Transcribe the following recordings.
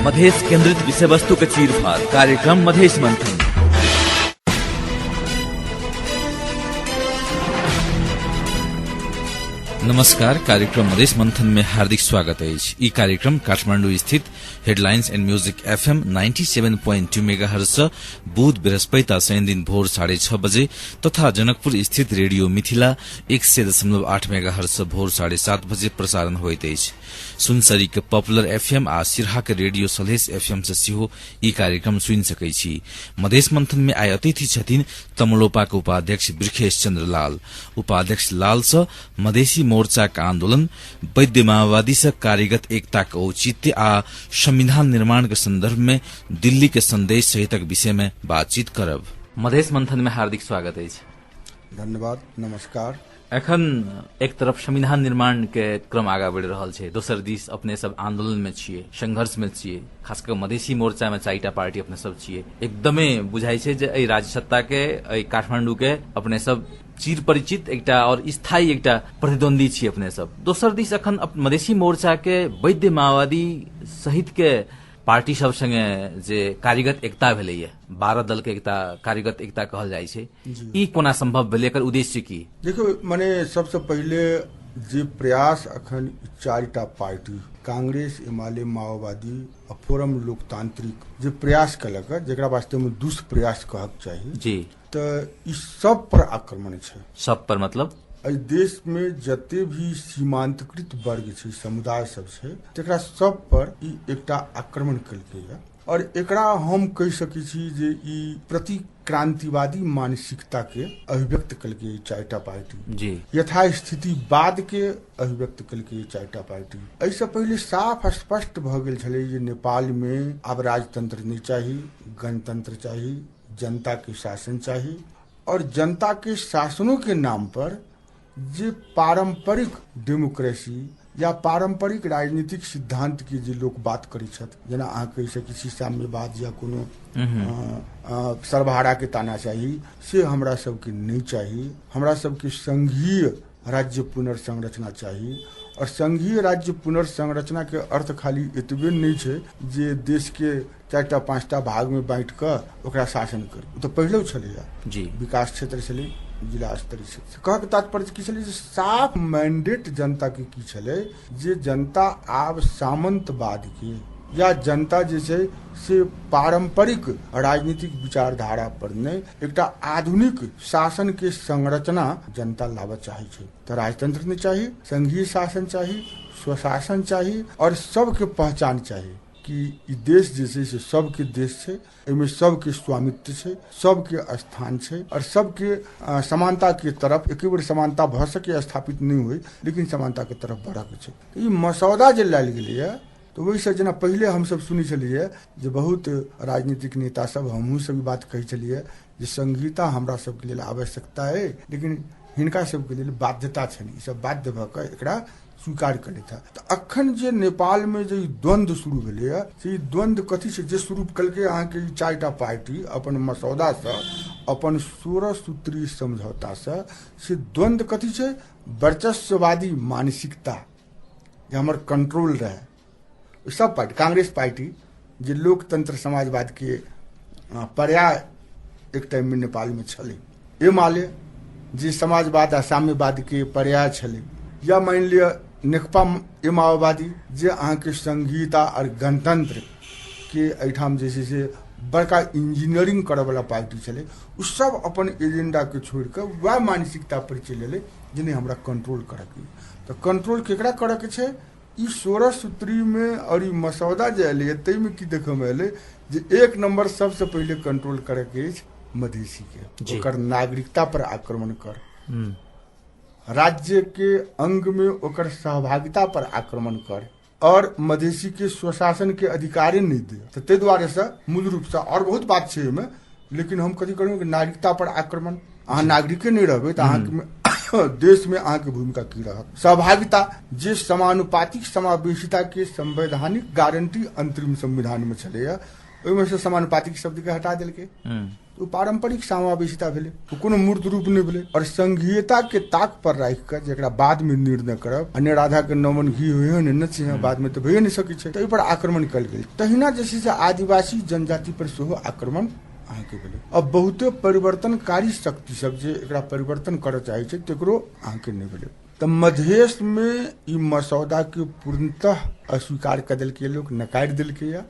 मधेश केन्द्रित विषय वस्तु का चीरफाड़ कार्यक्रम मधेश मंथन। नमस्कार, कार्यक्रम मधेश मंथन में हार्दिक स्वागत है। ई कार्यक्रम काठमाडौँ स्थित headlines and music FM 97.2 megahertz बुध बृहस्पति शनि दिन भोर 6:30 बजे तथा जनकपुर स्थित रेडियो मिथिला 100.8 मेगाहर्ज भोर 7:30 बजे प्रसारण होइत अछि। सुनसरी के पॉपुलर एफएम आ सिरहा के रेडियो सलहेश एफएम से सेहो ई कार्यक्रम सुनि सकै छी। मधेश मंथन में आइ अतिथि छथिन तमलोपा के उपाध्यक्ष बिरखेश चन्द्र लाल। उपाध्यक्ष लाल से मधेसी मोर्चा का आंदोलन, वैद्य माओवादी से कार्यगत एकता के औचित्य आ संविधान निर्माण के संदर्भ में दिल्ली के संदेश सहितक विषय में बातचीत करब। मधेश मंथन में हार्दिक स्वागत है। धन्यवाद, नमस्कार। एखन एक तरफ संविधान निर्माण के क्रम आगा बढ़ि रहल छै, दोसर दिस अपने सब आंदोलन में छियै, संघर्ष में छियै, खासकर मधेसी मोर्चा में 4टा पार्टी अपने सब छियै। एकदमै बुझाइ छै जे एहि राज्य सत्ता के एहि काठमांडू के अपने सब चिर परिचित एकटा और स्थायी एकटा प्रतिद्वंदी छी अपने सब। दोसर दिस अखन मधेसी मोर्चा के वैद्य माओवादी सहित के पार्टी सब संगे जे कार्यगत एकता भेलैया, 12 दल के एकता कार्यगत एकता कहल जाइ छै, ई कोना संभव भेलै, एकर उद्देश्य की? देखो, माने सबसे पहिले जे प्रयास अखन 4टा पार्टी कांग्रेस, एमाले, माओवादी आ फोरम लोकतांत्रिक जे प्रयास कलक, जेकरा वास्ते में दुष्प्रयास कहक चाहिए जी, तो ई सब पर आक्रमण छै। सब पर मतलब एहि देश में जते भी सीमांतकृत वर्ग छै, समुदाय सब छै, तेकरा सब पर ई एकटा आक्रमण केलकै है। और एकरा हम कह सकै छी जे ई प्रतिक्रांतिवादी मानसिकता के अभिव्यक्त केलकै 4टा पार्टी जी, यथास्थितिवाद के अभिव्यक्त केलकै 4टा पार्टी। एहिसँ पहिले साफ स्पष्ट भ गेल छलै जे नेपाल में आब राजतंत्र नहीं चाही, गणतंत्र चाही, जनता के शासन चाही। और जनता के शासनों के नाम पर जे पारंपरिक डेमोक्रेसी या पारंपरिक राजनीतिक सिद्धांत के जे लोग बात करै छथि, जेना अहाँ कहि सकै छी साम्यवाद या कोनो सर्वहारा के तानाशाही, से हमरा सबके नहीं चाही। हमरा सबके संघीय राज्य पुनर्संरचना चाही। और संघीय राज्य पुनर्संरचना के अर्थ खाली एतबे नहीं छै जे देश के 4टा 5टा भाग में बांट क ओकरा शासन करू। तो पहले छलैया जी, विकास क्षेत्र छलै, जिला स्तरीय क्षेत्र। कहके तात्पर्य की छलै जे साफ मैंडेट जनता के की छलै जे जनता आब सामंतवाद के या जनता जे छै से पारंपरिक राजनीतिक विचारधारा पर नहीं, एकटा आधुनिक शासन के संरचना जनता लाबऽ चाहे छै। तो राजतंत्र नहीं चाहिए, संघीय शासन चाहिए, स्वशासन चाहिए और सबके पहचान चाहिए कि ई देश जे छै से सबके देश छै, एहिमे सबके स्वामित्व छै, सबके स्थान छै और सबके समानता के तरफ एक बेर समानता भ सके स्थापित नहीं हुई, लेकिन समानता के तरफ बढ़क छै। ई मसौदा जे लायल गेलैया, तो वही से जना पहले हम सब सुनी चलिए जे बहुत राजनीतिक नेता सब, हमहू सब बात कही चलिए जे संघीयता हमरा सबके लिए आवश्यकता है, लेकिन हिनका सबके लिए बाध्यता छै, ई सब बाध्य भ के एकरा स्वीकार करे था। तो अखन जे नेपाल में जो द्वंद्व शुरू भेलै है, से द्वंद्व कथी से जे शुरू कलके अहाँ के 4टा पार्टी अपन मसौदा से, अपन 16 सूत्री समझौता से द्वंद्व कथी छै, वर्चस्ववादी मानसिकता जे हमर कंट्रोल रहे। सब पार्टी, कांग्रेस पार्टी जे लोकतंत्र समाजवाद के पर्याय एक टाइम में नेपाल में छलै, एमाले जे समाजवाद आ साम्यवाद के पर्याय छलै, या मान लिया नेकपा माओवादी जे अहाँ के संघीयता और गणतंत्र के एठाम जे छै से बड़का इंजीनियरिंग करे वाला पार्टी छलै, उ सब अपन एजेंडा के छोड़ के वह मानसिकता पर चलि एलै जे नहीं हमरा कंट्रोल करे के। तो कंट्रोल केकरा करे के छै, ई 16 सूत्री में और ई मसौदा जे एलै तै में की देखे में एलै जे एक नंबर सबसे पहले कंट्रोल करे के मधेसी के, ओकर नागरिकता पर आक्रमण कर, राज्य के अंग में ओकर सहभागिता पर आक्रमण कर और मधेसी के स्वशासन के अधिकार नहीं दे। तो ते द्वारे से मूल रूप से और बहुत बात छै में, लेकिन हम कथी करूँ कि नागरिकता पर आक्रमण, अहाँ नागरिके नहीं रहबै तो अहाँ देश में अहाँ के भूमिका की रहत। सहभागिता जे समानुपातिक समावेशिता के संवैधानिक गारंटी अंतरिम संविधान में छलैया, ओहिमे से समानुपातिक शब्द के हटा देलकै तो पारंपरिक समावेशिता भेलै, कोनो मूर्त रूप नहीं भेलै। और संघीयता के ताक पर राखि कऽ जेकरा बाद में निर्णय करब, अन्य राधा के नमन घी होय न छै, बाद में तो भइए नहीं सकै छै, ताहि पर आक्रमण कयल गेल। तहिना जे छै से आदिवासी जनजाति पर सेहो आक्रमण अहाँके भेलै। अब बहुते परिवर्तनकारी शक्ति सब जे एकरा परिवर्तन करऽ चाहै छै तकरो अहाँके नहीं भेलै। तऽ मधेश में ई मसौदा के पूर्णतः अस्वीकार कऽ देलकै लोग, नकारी देलकै या,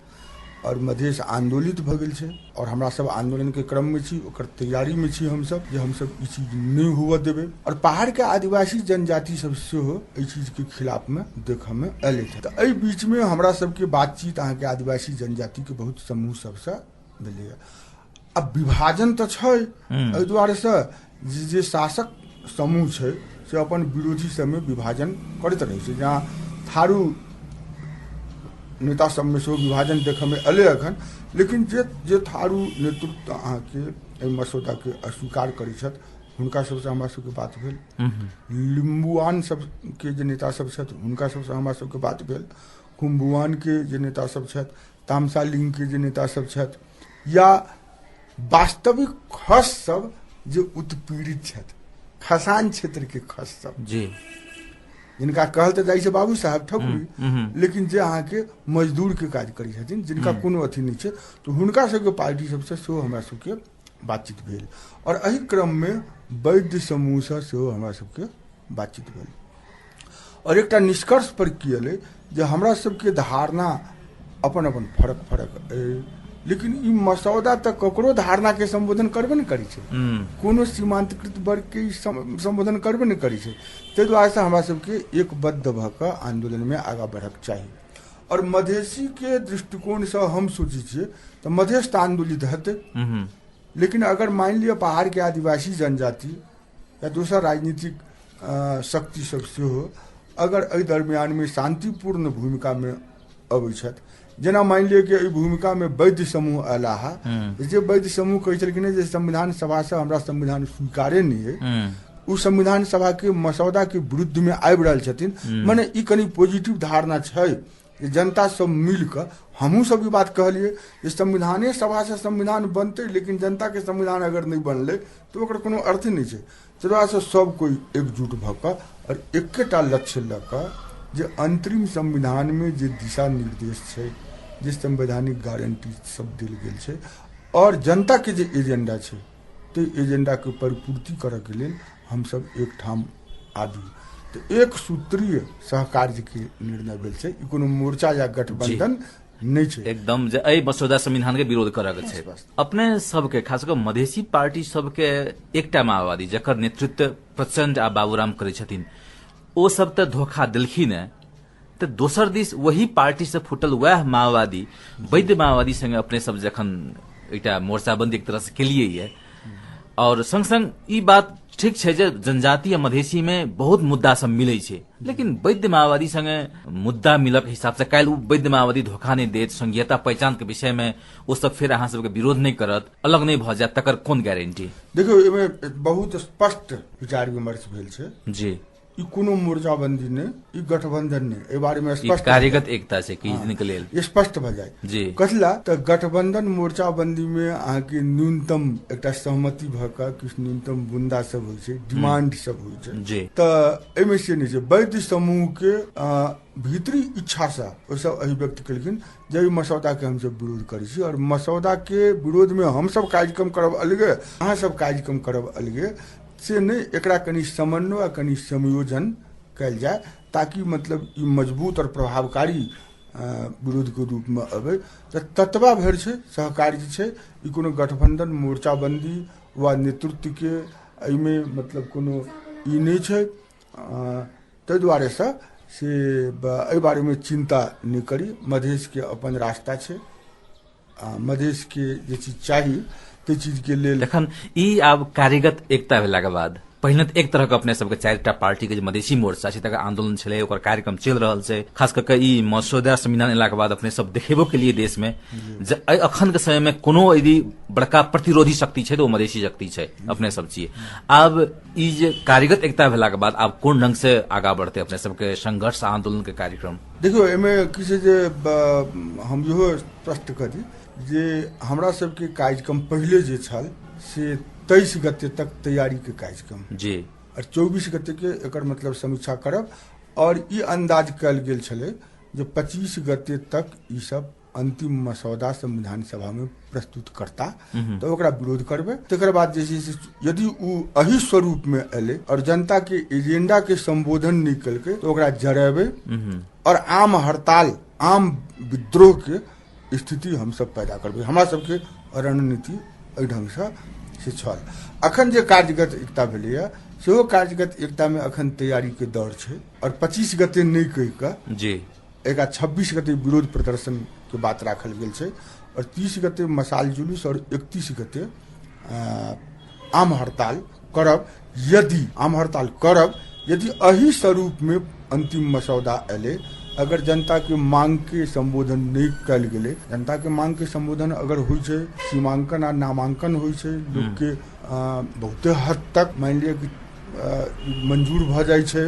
और मधेश आंदोलित भ गेल छै। और हमरा सब आंदोलन के क्रम में छी, ओकर तैयारी में छी हम सब, जे हम सब ई चीज नहीं हुआ देबै। और पहाड़ के आदिवासी जनजाति सब सेहो एहि चीज के खिलाफ में देखऽ में एलै। तऽ एहि बीच में हमरा सब के बातचीत अहाँके आदिवासी जनजाति के बहुत समूह सबसँ भेलै। अब विभाजन तऽ छै, एहि दुआरे से जे शासक समूह छै से अपन विरोधी सब में विभाजन करैत रहै छै। जहाँ थारू नेता सब में सेहो विभाजन देखऽ में एलै अखन, लेकिन जे थारू नेतृत्व अहाँके एहि मसौदा के अस्वीकार करै छथि हुनका सबसँ हमरा सबके बात भेल। लिम्बुआन सब के जे नेता सब छथि हुनका सबसँ हमरा सबके बात भेल। खुम्बुआन के जे नेता सब छथि, तामसालिंग के जे नेता सब छथि, या वास्तविक खस सब जे उत्पीड़ित छथि, खसान क्षेत्र के खस सब जी, जिनका कहल तऽ जाइ छै बाबू साहब ठकुरी, लेकिन जे अहाँके मजदूर के काज करै छथिन, जिनका कोनो अथी नहीं छै, तो हुनका सबके पार्टी सबसँ सेहो हमरा सबके बातचीत भेल। और एहि क्रम में वैद्य समूह से सेहो हमरा सबके बातचीत भेल। और एकटा निष्कर्ष पर की एलै जे हमरा सबके धारणा अपन अपन फरक फरक अइ, लेकिन ई मसौदा तऽ ककरो धारणा के संबोधन करबे नहीं करै छै, कोनो सीमांतकृत वर्ग के संबोधन करबे नहीं करै छै। ताहि दुआरे से हमरा सबके एकबद्ध भऽ कऽ आंदोलन में आगाँ बढ़क चाही। और मधेसी के दृष्टिकोण से हम सोचै छियै तऽ मधेश तऽ आंदोलित हेतै, लेकिन अगर मान लिअ पहाड़ के आदिवासी जनजाति या दोसर राजनीतिक शक्ति सब सेहो अगर एहि दरमियान में शांतिपूर्ण भूमिका में अबै छथि, जेना मान लिअ कि एहि भूमिका में वैद्य समूह अयला है, जे वैद्य समूह कहै छलखिन जे संविधान सभा से हमरा संविधान स्वीकारे नहीं है, उ संविधान सभा के मसौदा के विरुद्ध में आबि रहल छथिन, माने ई कनी पॉजिटिव धारणा छै। जनता सब मिल कऽ हमहूँ सब ई बात कहलिए जे संविधाने सभा से संविधान बनतै, लेकिन जनता के संविधान अगर नहीं बनलै तो ओकर कोनो अर्थ नहीं छै। तकरा से सब कोई एकजुट भऽ कऽ और एकेटा लक्ष्य लऽ कऽ जे अंतरिम संविधान में जे दिशा निर्देश छै, जे संवैधानिक गारंटी सब देल गेल छै, और जनता के जे एजेंडा छै, ते एजेंडा के परिपूर्ति करऽ के लेल हम सब एक ठाम आबी। तो एक सूत्रीय सहकार्य के निर्णय भेल छै, ई कोनो मोर्चा या गठबंधन नहीं छै। एकदम जे एहि मसौदा संविधान के विरोध करऽ के छै। अपने सबके खास कऽ मधेसी पार्टी सबके एकटा माओवादी जकर नेतृत्व प्रचंड आ बाबूराम करै छथिन, ओ सब तऽ धोखा देलखिन है, तो दोसर दिस वही पार्टी से फुटल वह माओवादी वैद्य माओवादी संगे अपने सब जखन एकटा मोर्चाबंदी एक तरह से केलिए ये। और संग संग ई बात ठीक छै जे जनजातीय मधेसी में बहुत मुद्दा सब मिलै छै, लेकिन वैद्य माओवादी संगे मुद्दा मिलक हिसाब से काल्हि वैद्य माओवादी धोखा नहीं देत, संघीयता पहचान के विषय में वो सब फिर अहाँ सबके विरोध नहीं करत, अलग नहीं भऽ जायत, तकर कोन गारंटी? देखियौ एहिमे बहुत स्पष्ट विचार विमर्श भेल छै जी। ई कोनो मोर्चाबंदी ने, ई गठबंधन ने, ए बारे में स्पष्ट कार्यगत एकता से की निकलेल स्पष्ट भ जाए जी। कथला त गठबंधन मोर्चाबंदी में अहाँके न्यूनतम एकटा सहमति भ क किछु न्यूनतम बुंदा सब होइ छै, डिमांड सब होइ छै जी। त एमे से नहीं छै, वैद्य समूह के भीतरी इच्छा से ओ सब अभिव्यक्त केलखिन जे मसौदा के हम सब विरोध करै छी, और मसौदा के विरोध में हम सब कार्यक्रम करब अलगे, अहाँ सब कार्यक्रम करब अलगे, से नहीं एकरा कनी समन्वय कनी संयोजन कल जाए, ताकि मतलब ई मजबूत और प्रभावकारी विरोध के रूप में अबे। ततबा भर छै सहकारी छै, ई कोनो गठबंधन मोर्चाबंदी वा नेतृत्व के एहिमे मतलब कोनो ई नहीं छै। ताहि दुआरे से एहि बारे में चिंता नहीं करी, मधेश के अपन रास्ता छै, मधेश के जे चीज चाहिए ते चीज के लेल एखन ई आब कार्यगत एकता भेला के बाद पहिने त एक तरह के अपने सबके 4टा पार्टी के मधेसी मोर्चा छै तकर आंदोलन छले, ओकर कार्यक्रम चल रहल छै। खास करके ई मसौदा संविधान एला के बाद अपने सब देखेबो के लिए देश में अखन के समय में कोनो यदि बड़का प्रतिरोधी शक्ति छै तो मधेसी शक्ति छै अपने सब छियै। आब ई जे कार्यगत एकता भेला के बाद आब कोन ढंग से आगा बढ़ते अपने सबके संघर्ष आंदोलन के कार्यक्रम? देखियो एमे किसी जे हम इहो स्पष्ट करी जे हमरा सबके कार्यक्रम पहले जे छल से 23 गते तक तैयारी के कार्यक्रम जी, और 24 गते के एकर मतलब समीक्षा करब, और ई अंदाज कल गेल छले जे 25 गते तक ई सब अंतिम मसौदा संविधान सभा में प्रस्तुत करता तो ओकरा विरोध करबे। तकर बाद जे छै यदि उ अही स्वरूप में एले और जनता के एजेंडा के संबोधन नहीं कलके तो ओकरा जरेबे और आम हड़ताल, आम विद्रोह के स्थिति हम सब पैदा करबे। हमरा सबके रणनीति एहि ढंग से छल। अखन जे कार्यगत एकता भेलैया सेहो कार्यगत एकता में अखन तैयारी के दौर छै, और 25 गते नहीं कहि कऽ जी एक 26 गते विरोध प्रदर्शन के बात राखल गेल छै, और 30 गते मशाल जुलूस और 31 गते आम हड़ताल करब। यदि आम हड़ताल करब यदि अही स्वरूप में अंतिम मसौदा एले, अगर जनता के मांग के संबोधन नहीं कल गेले, जनता के मांग के संबोधन अगर होइ छै, सीमांकन आ नामांकन होइ छै, लोग के बहुते हद तक मान लिया कि मंजूर भ जाय छै,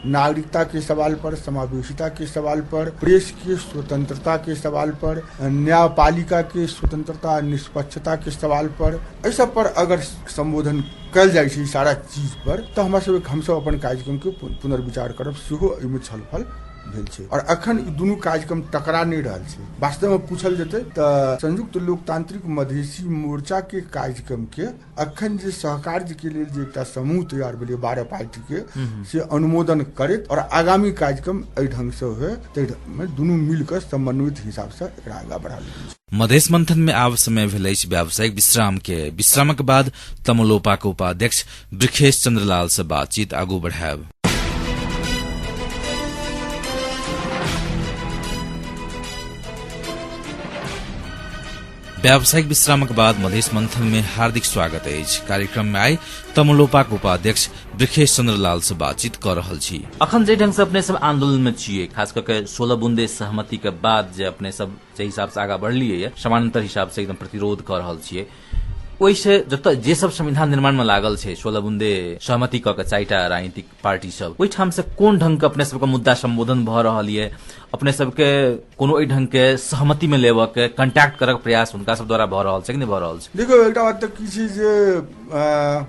नागरिकता के सवाल पर, समावेशिता के सवाल पर, प्रेस के स्वतंत्रता के सवाल पर, न्यायपालिका के स्वतंत्रता निष्पक्षता के सवाल पर, एहि सब पर अगर संबोधन कल जाय छै सारा चीज पर, तो हम सब अपन कार्यक्रम के पुनर्विचार करब सेहो एहिमे छलफल भेल छै। और अखन ई दुनू कार्यक्रम टकरा नहीं रहल छै। वास्तव में पूछल जेतै तऽ संयुक्त लोकतांत्रिक मधेसी मोर्चा के कार्यक्रम के अखन जे सहकार्य के लेल जे एकटा समूह तैयार भेलै 12 पार्टी के, से अनुमोदन करैत और आगामी कार्यक्रम एहि ढंग से हुए ताहि दुनू मिलकर समन्वित हिसाब से एकरा आगा बढ़ायल गेल। मधेश मंथन में आब समय भेल अछि व्यावसायिक विश्रामक बाद तमलोपा के उपाध्यक्ष ब्रिखेश चंद्रलाल से बातचीत आगू बढ़ायब। व्यावसायिक विश्रामक बाद मधेश मंथन में हार्दिक स्वागत अछि। कार्यक्रम में आई तमलोपा के उपाध्यक्ष ब्रिखेश चंद्रलाल से बातचीत कर रहल छी। अखन जे ढंग से अपने सब आंदोलन में छियै, खास करके 16 बूंदे सहमति के बाद जे अपने सब जे हिसाब से आगा बढ़लियै, समानांतर हिसाब से एकदम प्रतिरोध कर रहल छियै, ओहिसे जतऽ जे सब संविधान निर्माण में लागल छै 16 बूंदे सहमति क के 4टा राजनीतिक पार्टी सब, ओहि ठाम से कोन ढंग के अपने सबके मुद्दा संबोधन भ रहल ये, अपने सबके कोनो एहि ढंग के सहमति में लेबऽ के कांटेक्ट करऽ के प्रयास हुनका सब द्वारा भ रहल छै कि नहीं भ रहल छै? देखो एकटा बात तऽ की छै जे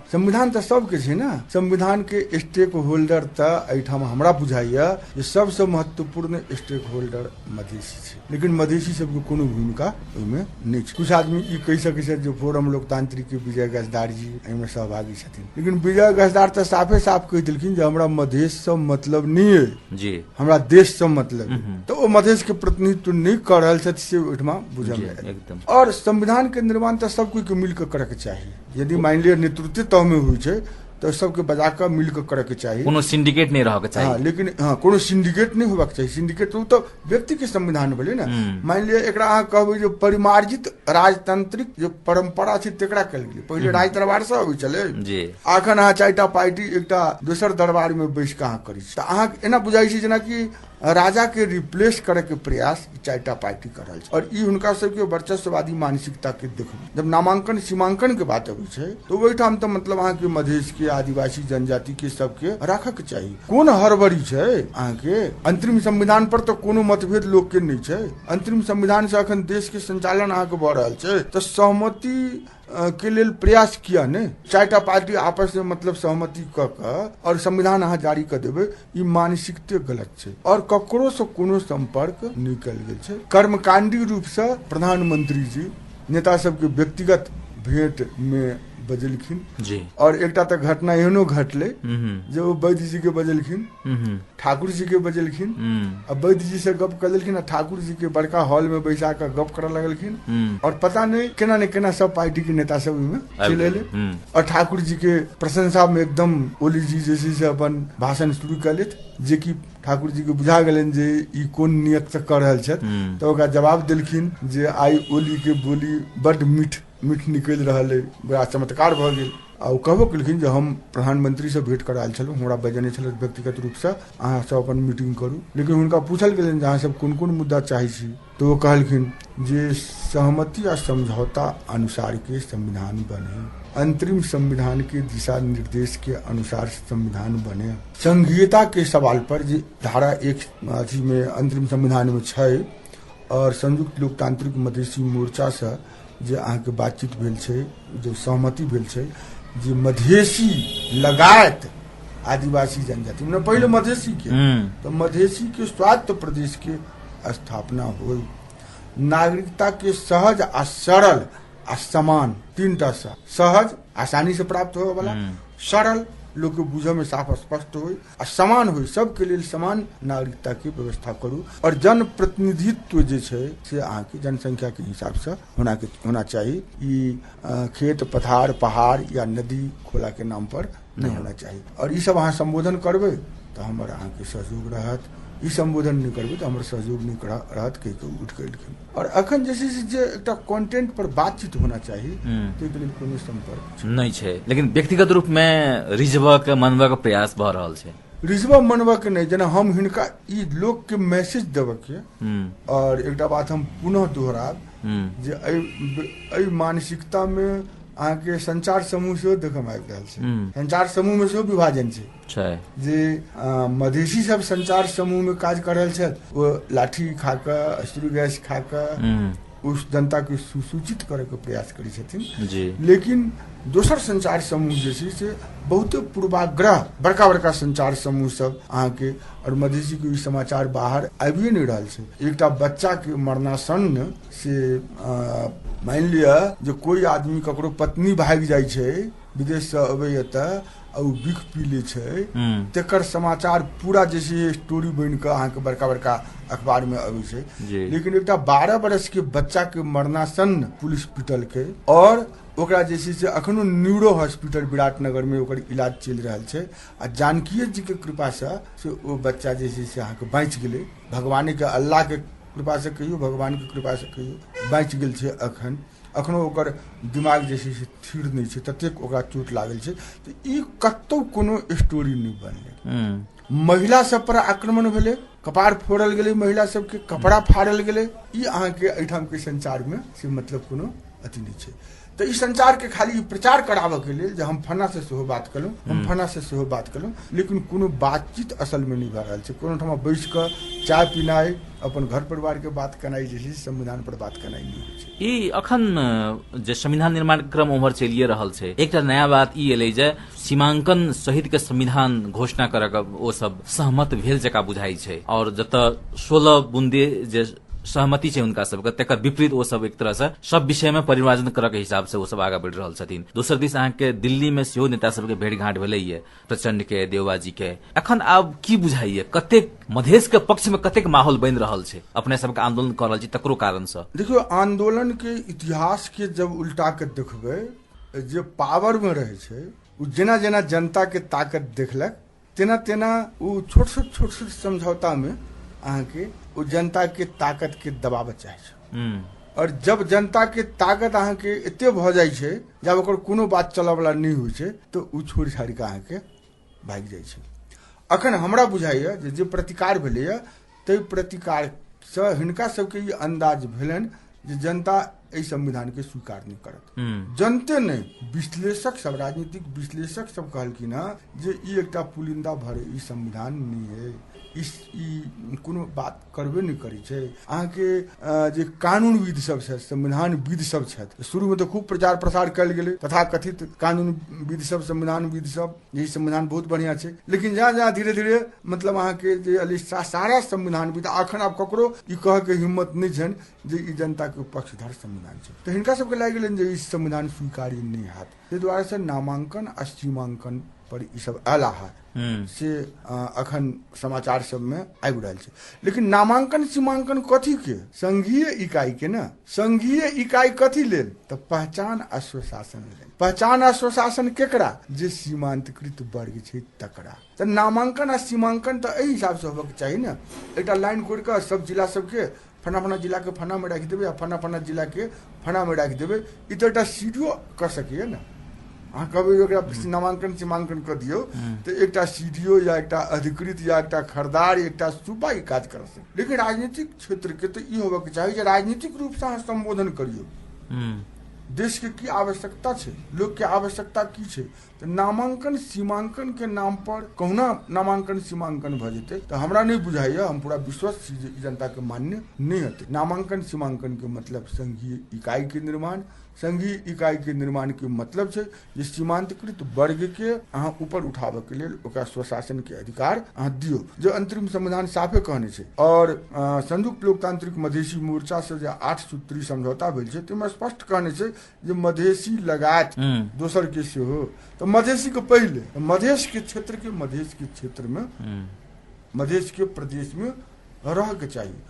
संविधान तऽ सबके छै ना, संविधान के स्टेक होल्डर तऽ एहिठाम हमरा बुझाइया जे सबसे महत्वपूर्ण स्टेक होल्डर मधेसी छै, लेकिन मधेसी सबके कोनो भूमिका ओहिमे नहीं छै। कुछ आदमी ई कहि सकै छै जे फोरम लोकतांत्रिक के विजय गजदार जी एहिमे सहभागी छथिन, लेकिन विजय गजदार तऽ साफे साफ कहि देलखिन जे हमरा मधेश से मतलब नहीं है जी, हमरा देश से मतलब है। तो वो मधेश के प्रतिनिधित्व नहीं कर रहल छथि से ओहिठमा बुझल एकदम। और संविधान के निर्माण तो सब कोई के मिलकर करे के चाहिए। यदि मान लिया नेतृत्व तह में हुई है तो सबके बजा कर मिलकर करे के चाहिए, कोनो सिंडिकेट नहीं रहके चाहिए। हाँ, लेकिन हाँ कोनो सिंडिकेट नहीं होगा चाहिए। सिंडिकेट तो व्यक्ति के संविधान भेलै ना। मान लिया एकरा अहाँ कहबै जे परिमार्जित राजतांत्रिक जो परंपरा छै तेकरा कल गेलै। पहिले राज दरबार से होइ छलै जी, अखन अहाँ 4टा पार्टी एकटा दोसर दरबार में बैस के अहाँ करै छी, तऽ अहाँ एना बुझाइ छै जेना कि राजा के रिप्लेस करे के प्रयास 4टा पार्टी कर रहल छै। और ई हुनका सबके वर्चस्ववादी मानसिकता के देखो, जब नामांकन सीमांकन के बात अबै छै तो ओहिठाम तो मतलब अहाँ के मधेश के आदिवासी जनजाति के सबके राखक चाहिए। कोन हड़बड़ी छै अहाँ के? अंतरिम संविधान पर तो कोनो मतभेद लोग के नहीं छै। अंतरिम संविधान से अखन देश के संचालन अहाँ के भ रहल छै, तो सहमति के लेल प्रयास किया ने? 4टा पार्टी आपस में मतलब सहमति क और संविधान अहाँ जारी कर देबै, ई मानसिकते गलत छै। और ककरो से कोनो संपर्क निकल गेल छै। कर्मकांडी रूप से प्रधानमंत्री जी नेता सबके व्यक्तिगत भेंट में बजलखिन जी, और एकटा तक घटना एहनो घटले जो वैद्य जी के बजलखिन, ठाकुर जी के बजलखिन, अब वैद्य जी से गप कर लेलखिन, ठाकुर जी के बड़का हॉल में बैसा कर गप करे लगलखिन, और पता नहीं केना ने केना सब पार्टी के नेता सब में चले ले, और ठाकुर जी के प्रशंसा में एकदम ओली जी जैसे से अपन भाषण शुरू कर लेत, जे कि ठाकुर जी के बुझा गेलन जे ई कोन नियत से कर रहल छथि। तो ओकरा जवाब देलखिन जे आई ओली के बोली बड मीठ निकल रहा है, बड़ा चमत्कार भ गेल। आ ओ कहबो केलखिन जे हम प्रधानमंत्री से भेंट करायल छलहुँ, हमरा बजने छलथि व्यक्तिगत रूप से अहाँ सब अपन मीटिंग करू। लेकिन हुनका पूछल गेलनि जे अहाँ सब कोन कोन मुद्दा चाहै छी, तो वो कहलखिन जे सहमति आ समझौता अनुसार के संविधान बने, अंतरिम संविधान के दिशा निर्देश के अनुसार संविधान बने। संघीयता के सवाल पर जे धारा 1 अथी में अंतरिम संविधान में छै और संयुक्त लोकतांत्रिक मधेसी मोर्चा से जे अहाँके बातचीत भेल छै, जो सहमति भेल छै जे मधेसी लगायत आदिवासी जनजाति में पहले मधेसी के तो मधेसी के स्वायत्त प्रदेश के स्थापना हो, नागरिकता के सहज आ सरल आ समान 3टा सहज आसानी से प्राप्त हो वाला, सरल लोग के बुझे में साफ स्पष्ट हो आ समान हो, सबके लिए समान नागरिकता की व्यवस्था करू। और जन प्रतिनिधित्व जे छै से अहाँ के जनसंख्या के हिसाब से होना चाहिए। ई खेत पथार पहाड़ या नदी खोला के नाम पर नहीं होना चाहिए। और ई सब अहाँ संबोधन करबे तो हमर अहाँ के सहयोग रहत, ई संबोधन नहीं करबे तो हमर सहयोग नहीं रहत कह के उठ के। और अखन जैसे जे एकटा कंटेंट पर बातचीत होना चाहिए तो के लिए कोनो संपर्क नहीं छै, लेकिन व्यक्तिगत रूप में रिझबा के मनबा के प्रयास भ रहल छै। रिझबा मनबा के नहीं, जेना हम हिनका ई लोक के मैसेज देबे के। और एकटा बात हम पुनः दोहराब जे एई मानसिकता में अहाँ के संचार समूह से देखे में आबि रहल छै। संचार समूह में सेहो विभाजन छै जे मधेसी सब संचार समूह में काज कर रहल छथि, वो लाठी खा के अश्रु गैस खा के उस जनता के सुसूचित करे के प्रयास करै छथिन। लेकिन दोसर संचार समूह जे छै से बहुते पूर्वाग्रह बड़का बड़का संचार समूह सब अहाँ के और मधेसी के समाचार बाहर आबिए नहीं रहल छै। एकटा बच्चा के मरणासन्न से मान लिया जो कोई आदमी ककरो पत्नी भाग जाय छै विदेश से अबे एतऽ और बिख पी ले छै, तेकर समाचार पूरा जैसे स्टोरी बन के अहाँ के बड़का बड़का अखबार में अबै छै। लेकिन एकटा 12 बरस के बच्चा के मरणासन्न पुलिस पिटल के और ओकरा जैसे से अखनो न्यूरो हॉस्पिटल विराटनगर में ओकर इलाज चल रहल छै। आ जानकीय जी के कृपा से वो बच्चा जैसे से अहाँ के बाँच गेलै, भगवान के अल्लाह के कृपा से कहियो, भगवान के कृपा से कहियो बाँच गेल छै। अखनो ओकर दिमाग जे छै से थिर नहीं छै, ततेक ओकरा चोट लागल छै। तो ई कतौ कोनो स्टोरी नहीं बनलै। महिला सब पर आक्रमण भेलै, कपार फोड़ल गेलै, महिला सब के कपड़ा फाड़ल गेलै, ई अहाँ के एठाम के संचार में से मतलब कोनो अथी नहीं छै। तो इस संचार के खाली प्रचार कराबे के लिए जे हम फना से सेहो बात कलूं, हम फना से सेहो बात कलूं, लेकिन कोनो बातचीत असल में नहीं भऽ रहल छै। कोनो ठमा बैस के चाय पीनाइ, अपन घर परिवार के बात करनाइ जे छै संविधान पर बात करनाइ नहीं होइ छै। ई अखन जे संविधान निर्माण क्रम उम्हर चलिए रहल छै, एकटा नया बात ई एलै जे सीमांकन सहित के संविधान घोषणा करऽ के ओ सब सहमत भेल जका बुझाई छै। और जतऽ 16 बुंदे जे सहमति छै हुनका सबके, तकर विपरीत ओ सब एक तरह से सब विषय में परिमार्जन करऽ के हिसाब से ओ सब आगा बढ़ि रहल छथिन। दोसर दिस अहाँ के दिल्ली में सेहो नेता सबके भेंट घाट भेलैये, प्रचंड के, देवबाजी के। अखन आब की बुझाइये, कतेक मधेश के पक्ष में कतेक माहौल बनि रहल छै अपने सबके आंदोलन कर रहल छी तकरो कारण से? देखियो, आंदोलन के इतिहास के जब उल्टा के देखबै, जे पावर में रहे छै उ जेना जेना जनता के ताकत देखलक तेना तेना उ छोट छोट समझौता में अहाँ के वो जनता के ताकत के दबाव चाहे छै। और जब जनता के ताकत अहाँ के एते भ जाय छै, जब ओकर कोनो बात चलऽ वाला नहीं होइ छै, तो उ छोड़ छाड़ के अहाँ के भाग जाय छै। अखन हमरा बुझाइया जे प्रतिकार भेलैया तै प्रतिकार से हिनका सबके ई अंदाज भेलन जे जनता एहि संविधान के स्वीकार नहीं करत। जनते नहीं, विश्लेषक सब, राजनीतिक विश्लेषक सब कहलखिन हँ जे ई एकटा पुलिंदा भरे ई संविधान नहीं है, ई कोनो बात करबे नहीं करै छै। अहाँ के जे कानूनविद सब छै, संविधानविद सब छथि, शुरू में तो खूब प्रचार प्रसार कयल गेलै, तथा कथित कानूनविद सब, संविधानविद सब, यही संविधान बहुत बढ़िया छै। लेकिन जहाँ जहाँ धीरे धीरे मतलब अहाँ के जे सारा संविधानविद अखन आब ककरो ई कह के हिम्मत नहीं छनि जे ई जनता के पक्षधर संविधान छै। तो हिनका सबके लागि गेलनि जे ई संविधान स्वीकार्य नहीं हैत, ताहि दुआरे से नामांकन आ सीमांकन पर ई सब अला है से अखन समाचार सब में आबि रहल छै। लेकिन नामांकन सीमांकन कथी के? संघीय इकाई के ना। संघीय इकाई कथी लेल? तो पहचान आ स्वशासन लेल। पहचान आ स्वशासन केकरा? जे सीमांतकृत वर्ग छै तकरा। तो नामांकन आ सीमांकन तो एहि हिसाब से होबे के चाही ना। एकटा लाइन कोड़ के सब जिला सबके फना फना जिला के फना में राखि देबै, आ फना फना जिला के फना में राखि देबै, ई तो एकटा सीडीओ कर सकैए ना। अहाँ कहबै एकरा नामांकन सीमांकन कऽ दियौ तऽ एकटा सीडीओ या एकटा अधिकृत या एकटा खरीदार एकटा सूबा ई काज कर सकै। लेकिन राजनीतिक क्षेत्र के तऽ ई होबऽ के चाही जे राजनीतिक रूप से अहाँ संबोधन करियौ देश के की आवश्यकता छै, लोग के आवश्यकता की छै। तो नामांकन सीमांकन के नाम पर कहुना नामांकन सीमांकन भ जेतै तऽ हमरा नहीं बुझाइया, हम पूरा विश्वास छी जे जनता के मान्य नहीं हेतै। नामांकन सीमांकन के मतलब संघीय इकाई के निर्माण, संघीय इकाई के निर्माण के मतलब छै जे सीमांतकृत वर्ग के अहाँ ऊपर उठाबे के लेल ओकरा स्वशासन के अधिकार अहाँ दियौ, जो अंतरिम संविधान साफे कहने छै। और संयुक्त लोकतांत्रिक मधेसी मोर्चा से जे 8 सूत्री समझौता भेल छै तैमे स्पष्ट कहने छै जे मधेसी लगात दोसर के सेहो, तो मधेसी के पहले मधेश के क्षेत्र में मधेश के प्रदेश में रह के चाहिए।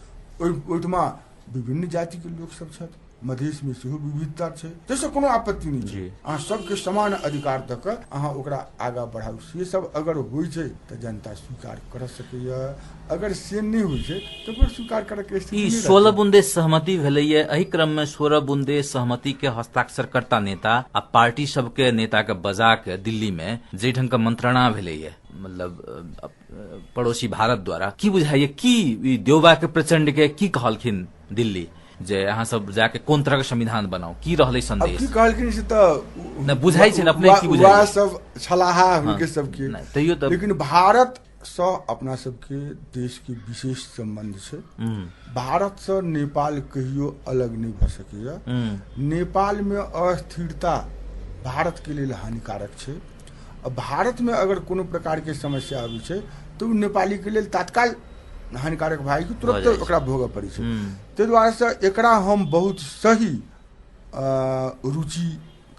ओहिठमा विभिन्न जाति के लोग सब छथि, मधेश में सेहो विविधता छै, जैसे कोनो आपत्ति नहीं छै। अहाँ सबके समान अधिकार दऽ कऽ अहाँ ओकरा आगा बढ़ाउ। से सब अगर होइ छै तऽ जनता स्वीकार कर सकैया, अगर से नहीं होइ छै तऽ फिर स्वीकार करऽ के स्थिति। 16 बुंदे सहमति भेलैये, एहि क्रम में 16 बुंदे सहमति के हस्ताक्षर करता नेता आ पार्टी सबके नेता के बजा के दिल्ली में जे ढंग के मंत्रणा भेलैये, मतलब पड़ोसी भारत द्वारा, की बुझाइए की देवबा के प्रचंड के की कहलखिन दिल्ली जे अहाँ सब जाके कोन तरह के संविधान बनाओ, की रहलै संदेश? की कहलखिन से तऽ न बुझाइ छै, अपने की बुझाइ वह सब छलाहा हुनके सबके, तैयो तऽ लेकिन भारत से अपना सबके देश के विशेष संबंध छै। भारत से नेपाल कहियो अलग नहीं भ सकैया। नेपाल में अस्थिरता भारत के लिए हानिकारक छै। भारत में अगर कोनो प्रकार के समस्या आबै छै तो नेपाली के लिए तत्काल हानिकारक भाई के तुरंत ओकरा भोगऽ पड़ै छै। ताहि दुआरे से एकरा हम बहुत सही रुचि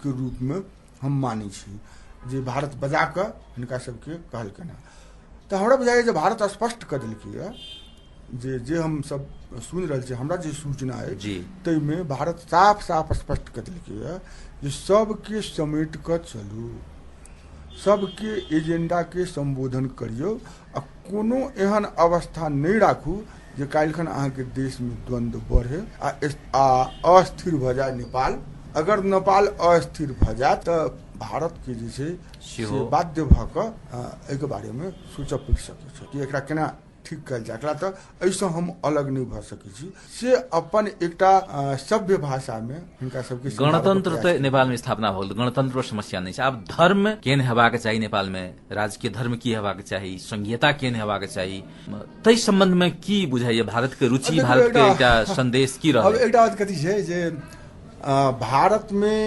के रूप में हम मानै छी जे भारत बजा कऽ हिनका सबके कहलकनि हँ। तऽ हमरा बुझाइए जे भारत स्पष्ट कऽ देलकै जे हम सब सुनि रहल छी, हमरा जे सूचना है ताहिमे भारत साफ साफ स्पष्ट कऽ देलकै जे सबके समेट कऽ चलू, सबके एजेंडा के संबोधन करियो आ कोनो एहन अवस्था नहीं राखू जे काल्हिखन अहाँके देश में द्वंद्व बढ़े आ अस्थिर भ जाए नेपाल। अगर नेपाल अस्थिर भ जाए तऽ भारत के जे छै से बाध्य भ कऽ एहिके बारे में सोचऽ पड़ि सकै छै कि एकरा केना ठीक कल जाए। एकरा तऽ ऐसे हम अलग नहीं भ सकै छी। से अपन एकटा सभ्य भाषा में हिनका सबके गणतंत्र तऽ नेपाल में स्थापना भऽ गेल, गणतंत्र समस्या नहीं छै। आब धर्म केहन हेबाक चाही नेपाल में, राजकीय धर्म की हेबाक चाही, संघीयता केहन हेबाक चाही, ताहि संबंध में की बुझाइए भारत के रुचि, भारत के एकटा संदेश की रहल? अब एकटा बात कथी छै जे भारत में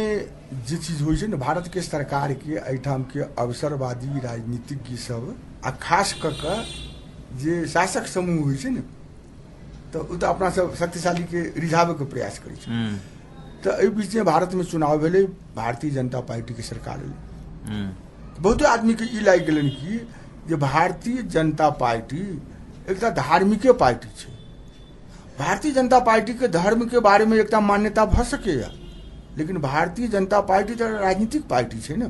जे चीज होइ छै ने, भारत के सरकार के एहिठाम के अवसरवादी राजनीतिज्ञ सब आ खास कऽ कऽ जे शासक समूह होइ छै ने, तऽ ओ तऽ अपना सब शक्तिशाली के रिझाबे के प्रयास करै छै। तऽ एहि बीच में भारत में चुनाव भेलै, भारतीय जनता पार्टी के सरकार एलै। बहुते आदमी के ई लागि गेलनि कि जे भारतीय जनता पार्टी एकटा धार्मिके पार्टी छै। भारतीय जनता पार्टी के धर्म के बारे में एकटा मान्यता भ सकैया, लेकिन भारतीय जनता पार्टी तो राजनीतिक पार्टी छै ने।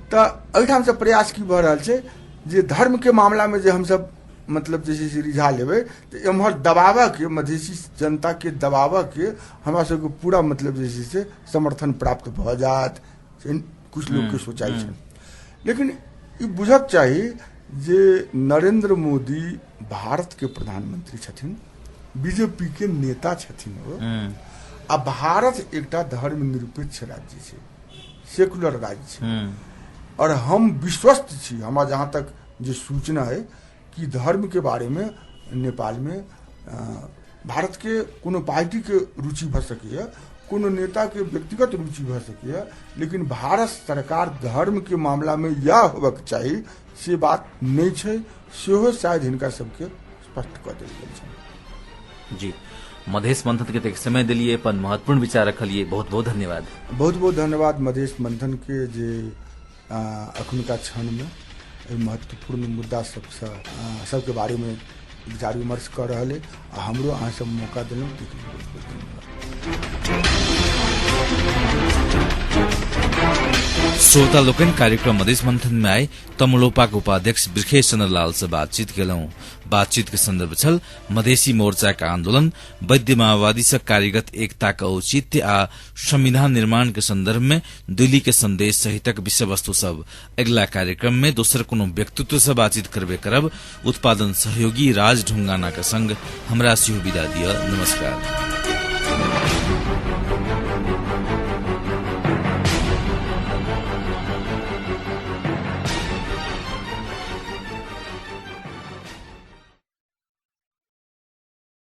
तऽ एहिठाम से प्रयास की भऽ रहल छै जे धर्म के मामला में जे हमसब मतलब जैसे से रिझा लेबै तऽ एम्हर दबावऽ के, मधेसी जनता के दबावऽ के हमरा सबके पूरा मतलब जैसे से समर्थन प्राप्त भऽ जात, कुछ लोग के सोचाई छै। लेकिन ई बुझक चाही जे नरेंद्र मोदी भारत के प्रधानमंत्री छथिन, बीजेपी के नेता छथिन ओ, आ भारत एकटा धर्मनिरपेक्ष राज्य छै, सेकुलर राज्य छै। और हम विश्वस्त छी, हमरा जहाँ तक जो सूचना है कि धर्म के बारे में नेपाल में भारत के कोनो पार्टी के रुचि भ सकैया, कोनो नेता के व्यक्तिगत रुचि भ सकैया, लेकिन भारत सरकार धर्म के मामला में या होबक चाही से बात नहीं छै। सेहो शायद हिनका सबके स्पष्ट कऽ देल गेल छै। जी, मधेश मंथन के समय दिलिए, अपन महत्वपूर्ण विचार रखलिए, बहुत बहुत धन्यवाद। बहुत बहुत धन्यवाद मधेश मंथन के जे अखनुका क्षण में महत्वपूर्ण मुद्दा सबके बारे में विचार विमर्श कर रहे हैं आ हमरो अहाँ सब मौका दिलौं। श्रोता लोकन कार्यक्रम मधेश मंथन में आए तमुलोपाका उपाध्यक्ष बिरखेश चन्द्र लाल से बातचीत केलौं। बातचीत के संदर्भ छल मधेसी मोर्चा का आंदोलन, वैद्य माओवादी से कार्यगत एकता का औचित्य आ संविधान निर्माण के संदर्भ में दिल्ली के संदेश सहितक विषय वस्तु सब। अगला कार्यक्रम में दोसर कोनो व्यक्तित्व से बातचीत करबे करब। उत्पादन सहयोगी राज ढुंगाना का संग हमरा से विदा दिया। नमस्कार।